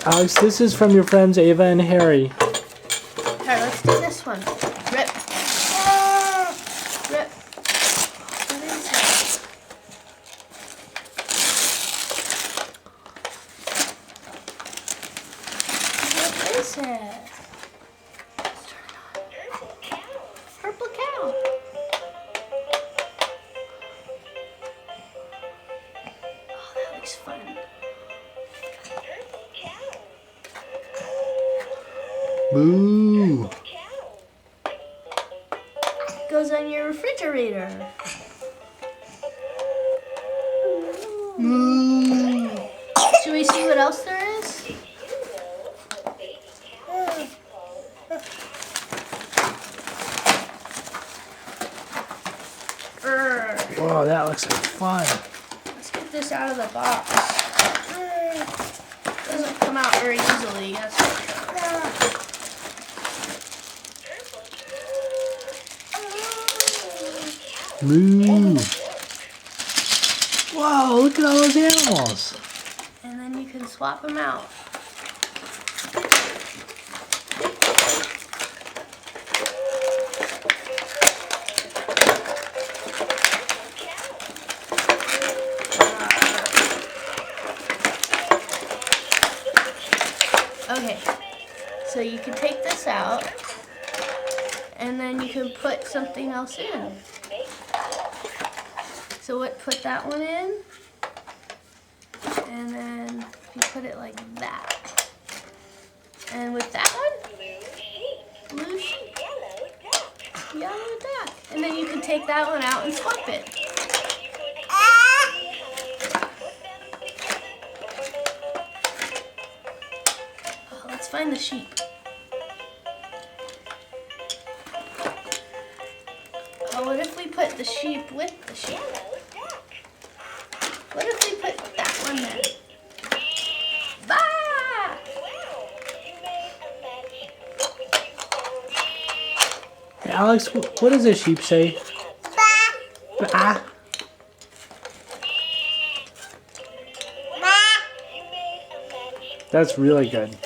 Alex, this is from your friends Ava and Harry. Alright, let's do this one. Rip. Rip. What is it? What is it? Let's turn it on. Purple cow. Oh, that looks fun. Boo. Goes on your refrigerator. Moo. Should we see what else there is? Whoa, that looks like fun. Let's get this out of the box. Doesn't come out very easily, that's for sure. Moo. Whoa, look at all those animals. And then you can swap them out. Okay, so you can take this out, and then you can put something else in. So put that one in, and then you put it like that. And with that one, blue sheep, yellow duck. And then you can take that one out and swap it. Oh, let's find the sheep. Oh, what if we put the sheep with the sheep? What if we put that one there? Bah! Hey, Alex, what does a sheep say? Bah. That's really good.